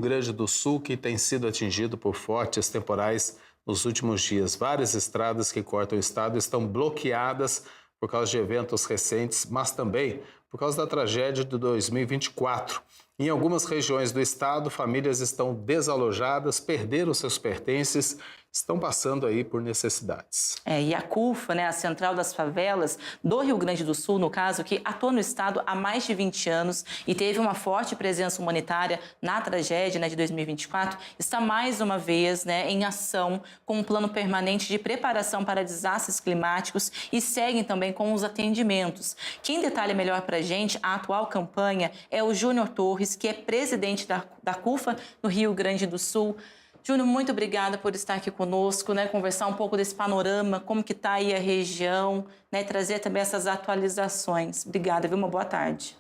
Rio Grande do Sul, que tem sido atingido por fortes temporais nos últimos dias. Várias estradas que cortam o estado estão bloqueadas por causa de eventos recentes, mas também por causa da tragédia de 2024. Em algumas regiões do estado, famílias estão desalojadas, perderam seus pertences, estão passando aí por necessidades. E a CUFA, a Central das Favelas do Rio Grande do Sul, no caso, que atua no estado há mais de 20 anos e teve uma forte presença humanitária na tragédia de 2024, está mais uma vez em ação com um plano permanente de preparação para desastres climáticos e seguem também com os atendimentos. Quem detalha melhor para a gente a atual campanha é o Júnior Torres, que é presidente da CUFA no Rio Grande do Sul. Júnior, muito obrigada por estar aqui conosco, conversar um pouco desse panorama, como que está aí a região, trazer também essas atualizações. Obrigada, viu? Uma boa tarde.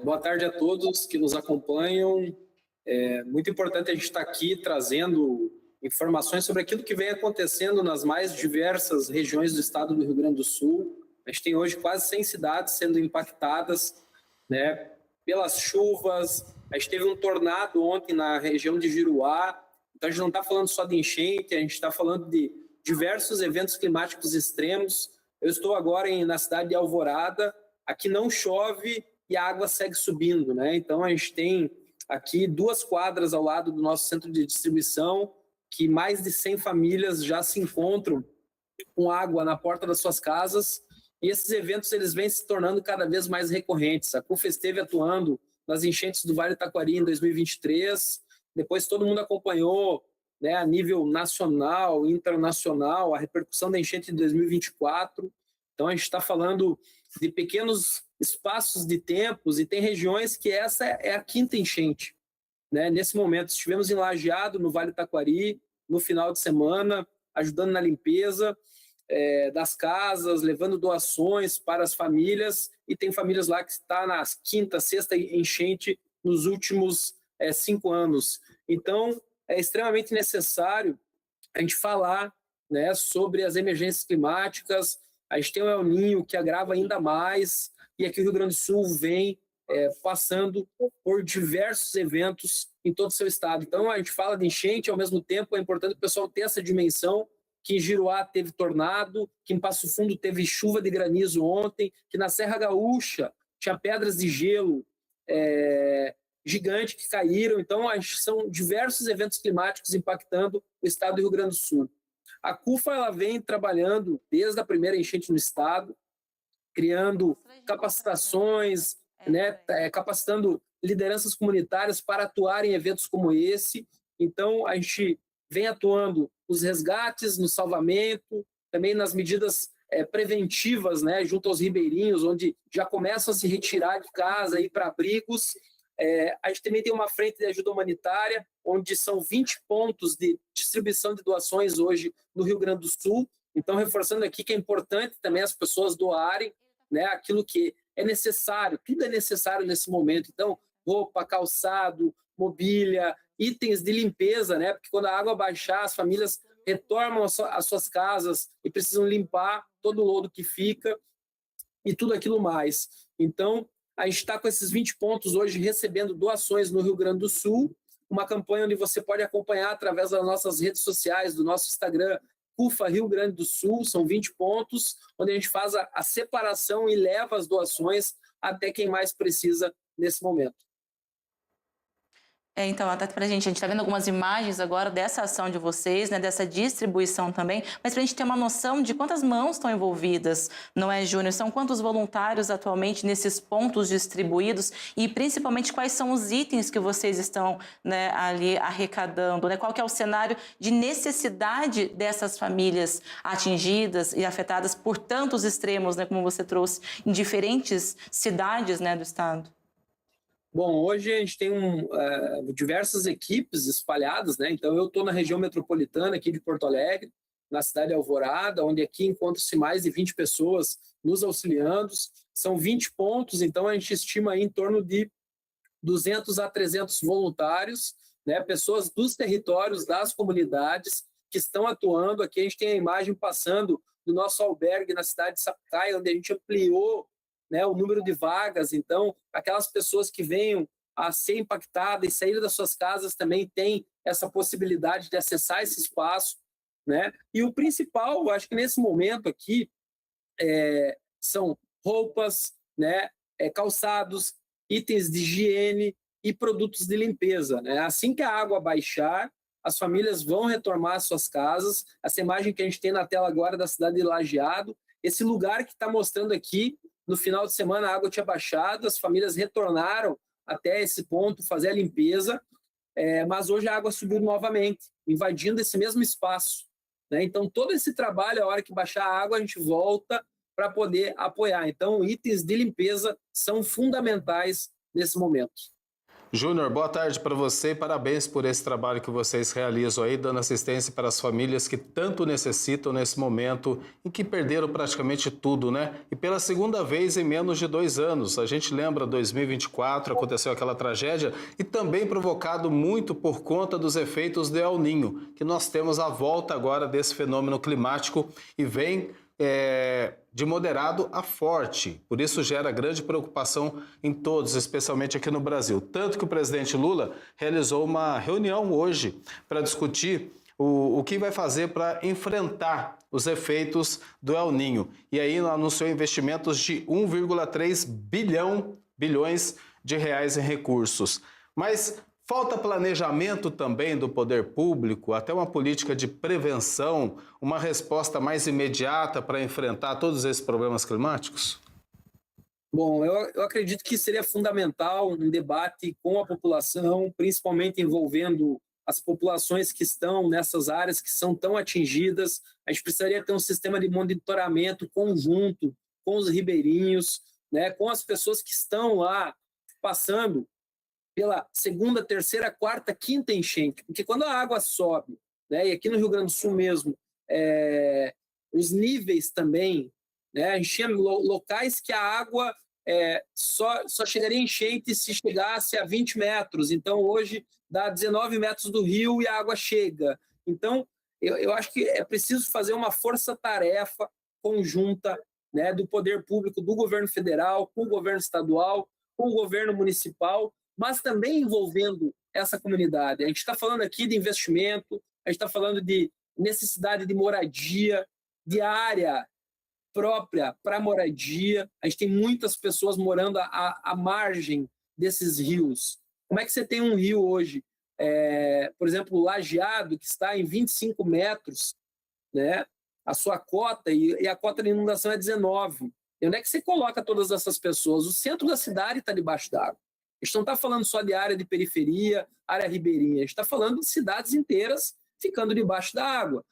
Boa tarde a todos que nos acompanham. É muito importante a gente estar aqui trazendo informações sobre aquilo que vem acontecendo nas mais diversas regiões do estado do Rio Grande do Sul. A gente tem hoje quase 100 cidades sendo impactadas, pelas chuvas. A gente teve um tornado ontem na região de Giruá, então a gente não está falando só de enchente, a gente está falando de diversos eventos climáticos extremos. Eu estou agora na cidade de Alvorada, aqui não chove e a água segue subindo, Então a gente tem aqui 2 quadras ao lado do nosso centro de distribuição, que mais de 100 famílias já se encontram com água na porta das suas casas, e esses eventos eles vêm se tornando cada vez mais recorrentes. A CUFA esteve atuando nas enchentes do Vale do Taquari em 2023, depois todo mundo acompanhou a nível nacional, internacional, a repercussão da enchente de 2024. Então a gente está falando de pequenos espaços de tempos e tem regiões que essa é a 5ª enchente. Nesse momento estivemos em Lajeado, no Vale do Taquari, no final de semana, ajudando na limpeza das casas, levando doações para as famílias, e tem famílias lá que está na 5ª, 6ª enchente nos últimos 5 anos. Então, é extremamente necessário a gente falar sobre as emergências climáticas. A gente tem o El Niño, que agrava ainda mais, e aqui o Rio Grande do Sul vem passando por diversos eventos em todo o seu estado. Então, a gente fala de enchente, ao mesmo tempo é importante o pessoal ter essa dimensão, que em Giruá teve tornado, que em Passo Fundo teve chuva de granizo ontem, que na Serra Gaúcha tinha pedras de gelo gigante que caíram. Então, são diversos eventos climáticos impactando o estado do Rio Grande do Sul. A CUFA ela vem trabalhando desde a primeira enchente no estado, criando capacitações, capacitando lideranças comunitárias para atuar em eventos como esse. Então, a gente vem atuando nos resgates, no salvamento, também nas medidas preventivas, junto aos ribeirinhos, onde já começam a se retirar de casa, ir para abrigos. A gente também tem uma frente de ajuda humanitária, onde são 20 pontos de distribuição de doações hoje no Rio Grande do Sul. Então, reforçando aqui que é importante também as pessoas doarem aquilo que é necessário, tudo é necessário nesse momento. Então, roupa, calçado, mobília, itens de limpeza, porque quando a água baixar, as famílias retornam às suas casas e precisam limpar todo o lodo que fica e tudo aquilo mais. Então, a gente está com esses 20 pontos hoje recebendo doações no Rio Grande do Sul, uma campanha onde você pode acompanhar através das nossas redes sociais, do nosso Instagram, CUFA Rio Grande do Sul, são 20 pontos, onde a gente faz a separação e leva as doações até quem mais precisa nesse momento. Então, até pra gente, a gente está vendo algumas imagens agora dessa ação de vocês, dessa distribuição também, mas para a gente ter uma noção de quantas mãos estão envolvidas, não é, Júnior? São quantos voluntários atualmente nesses pontos distribuídos e principalmente quais são os itens que vocês estão ali arrecadando, Qual que é o cenário de necessidade dessas famílias atingidas e afetadas por tantos extremos, como você trouxe, em diferentes cidades, do estado? Bom, hoje a gente tem diversas equipes espalhadas, Então eu estou na região metropolitana aqui de Porto Alegre, na cidade de Alvorada, onde aqui encontram-se mais de 20 pessoas nos auxiliando. São 20 pontos, então a gente estima aí em torno de 200 a 300 voluntários, pessoas dos territórios, das comunidades que estão atuando. Aqui a gente tem a imagem passando do nosso albergue na cidade de Sapucaia, onde a gente ampliou o número de vagas. Então, aquelas pessoas que venham a ser impactada e sair das suas casas também tem essa possibilidade de acessar esse espaço, né? E o principal, acho que nesse momento aqui, são roupas, né? Calçados, itens de higiene e produtos de limpeza, né? Assim que a água baixar, as famílias vão retomar às suas casas. Essa imagem que a gente tem na tela agora da cidade de Lajeado, esse lugar que está mostrando aqui, no final de semana a água tinha baixado, as famílias retornaram até esse ponto, fazer a limpeza, mas hoje a água subiu novamente, invadindo esse mesmo espaço, né? Então, todo esse trabalho, a hora que baixar a água, a gente volta para poder apoiar. Então, itens de limpeza são fundamentais nesse momento. Júnior, boa tarde para você e parabéns por esse trabalho que vocês realizam aí, dando assistência para as famílias que tanto necessitam nesse momento em que perderam praticamente tudo, né? E pela segunda vez em menos de 2 anos. A gente lembra, 2024, aconteceu aquela tragédia e também provocado muito por conta dos efeitos do El Niño, que nós temos a volta agora desse fenômeno climático e vem de moderado a forte. Por isso gera grande preocupação em todos, especialmente aqui no Brasil. Tanto que o presidente Lula realizou uma reunião hoje para discutir o que vai fazer para enfrentar os efeitos do El Niño. E aí anunciou investimentos de 1,3 bilhões de reais em recursos. Mas falta planejamento também do poder público, até uma política de prevenção, uma resposta mais imediata para enfrentar todos esses problemas climáticos? Bom, eu acredito que seria fundamental um debate com a população, principalmente envolvendo as populações que estão nessas áreas que são tão atingidas. A gente precisaria ter um sistema de monitoramento conjunto com os ribeirinhos, né, com as pessoas que estão lá passando pela segunda, terceira, quarta, quinta enchente, porque quando a água sobe, né, e aqui no Rio Grande do Sul mesmo, os níveis também, né, a gente tinha locais que a água só chegaria a enchente se chegasse a 20 metros, então hoje dá 19 metros do rio e a água chega. Então, eu acho que é preciso fazer uma força-tarefa conjunta, né, do poder público, do governo federal, com o governo estadual, com o governo municipal, mas também envolvendo essa comunidade. A gente está falando aqui de investimento, a gente está falando de necessidade de moradia, de área própria para moradia. A gente tem muitas pessoas morando à margem desses rios. Como é que você tem um rio hoje, por exemplo, Lajeado, que está em 25 metros, né, a sua cota, e a cota de inundação é 19. E onde é que você coloca todas essas pessoas? O centro da cidade está debaixo d'água. A gente não está falando só de área de periferia, área ribeirinha, a gente está falando de cidades inteiras ficando debaixo da água.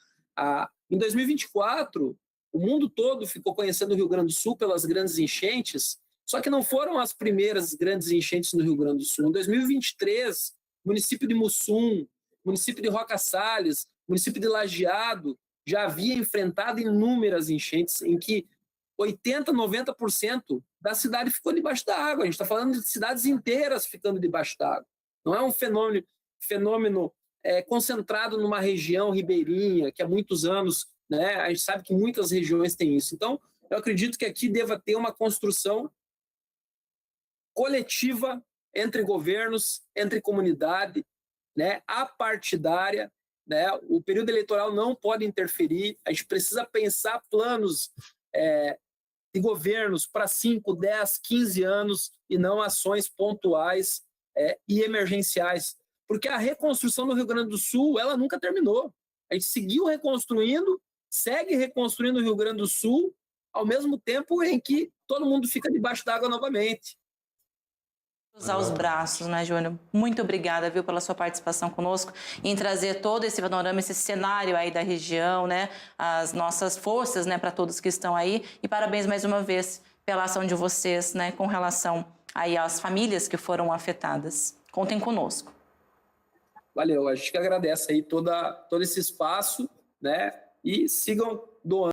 Em 2024, o mundo todo ficou conhecendo o Rio Grande do Sul pelas grandes enchentes, só que não foram as primeiras grandes enchentes no Rio Grande do Sul. Em 2023, o município de Mussum, município de Roca Salles, município de Lajeado já havia enfrentado inúmeras enchentes em que 80%, 90% da cidade ficou debaixo da água. A gente está falando de cidades inteiras ficando debaixo da água. Não é um fenômeno concentrado numa região ribeirinha, que há muitos anos, né, a gente sabe que muitas regiões têm isso. Então, eu acredito que aqui deva ter uma construção coletiva entre governos, entre comunidade, né, apartidária, né, o período eleitoral não pode interferir, a gente precisa pensar planos de governos para 5, 10, 15 anos e não ações pontuais e emergenciais. Porque a reconstrução no Rio Grande do Sul, ela nunca terminou. A gente seguiu reconstruindo, segue reconstruindo o Rio Grande do Sul, ao mesmo tempo em que todo mundo fica debaixo d'água novamente. Cruzar os braços, né, Júnior? Muito obrigada, viu, pela sua participação conosco em trazer todo esse panorama, esse cenário aí da região, né, as nossas forças, né, para todos que estão aí, e parabéns mais uma vez pela ação de vocês, né, com relação aí às famílias que foram afetadas. Contem conosco. Valeu, a gente que agradece aí todo esse espaço, né, e sigam doando.